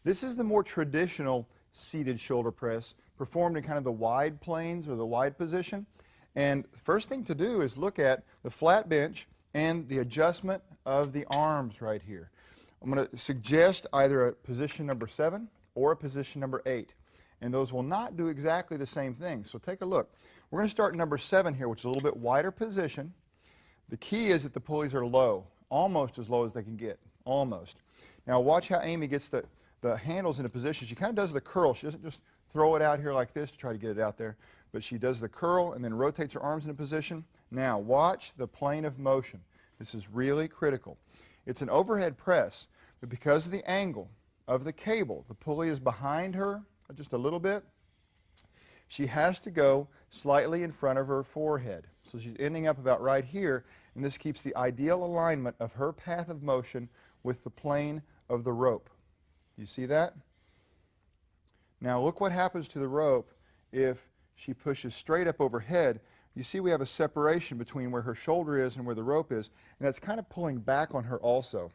This is the more traditional seated shoulder press, performed in kind of the wide planes or the wide position. And the first thing to do is look at the flat bench and the adjustment of the arms right here. I'm going to suggest either a position number 7 or a position number 8. And those will not do exactly the same thing. So take a look. We're going to start number 7 here, which is a little bit wider position. The key is that the pulleys are low, almost as low as they can get, almost. Now watch how Amy gets the handles in a position. She kind of does the curl. She doesn't just throw it out here like this to try to get it out there, but she does the curl and then rotates her arms in a position. Now watch the plane of motion. This is really critical. It's an overhead press, but because of the angle of the cable, the pulley is behind her just a little bit. She has to go slightly in front of her forehead. So she's ending up about right here, and this keeps the ideal alignment of her path of motion with the plane of the rope. You see that? Now look what happens to the rope if she pushes straight up overhead. You see we have a separation between where her shoulder is and where the rope is, and that's kind of pulling back on her also.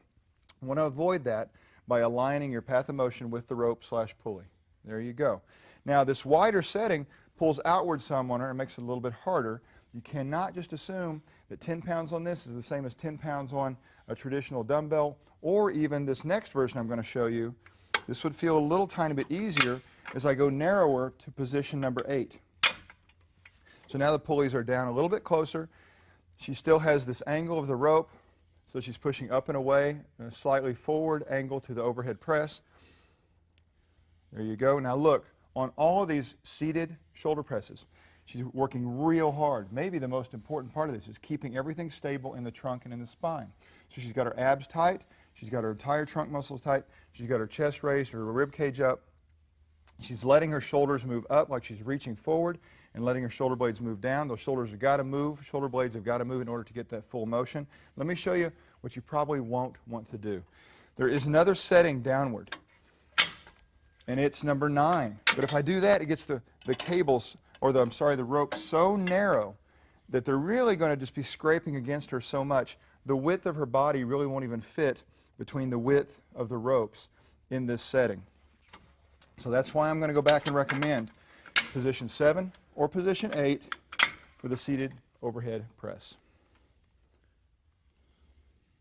You want to avoid that by aligning your path of motion with the rope / pulley. There you go. Now this wider setting pulls outward some on her and makes it a little bit harder. You cannot just assume that 10 pounds on this is the same as 10 pounds on a traditional dumbbell, or even this next version I'm going to show you. This would feel a little tiny bit easier as I go narrower to position number 8. So now the pulleys are down a little bit closer. She still has this angle of the rope, so she's pushing up and away, and a slightly forward angle to the overhead press. There you go. Now look, on all of these seated shoulder presses, she's working real hard. Maybe the most important part of this is keeping everything stable in the trunk and in the spine. So she's got her abs tight, she's got her entire trunk muscles tight, she's got her chest raised, her rib cage up. She's letting her shoulders move up like she's reaching forward and letting her shoulder blades move down. Those shoulders have got to move, shoulder blades have got to move in order to get that full motion. Let me show you what you probably won't want to do. There is another setting downward, and it's number 9. But if I do that, it gets the cables, or the rope so narrow that they're really going to just be scraping against her so much, the width of her body really won't even fit between the width of the ropes in this setting. So that's why I'm going to go back and recommend position 7 or position 8 for the seated overhead press.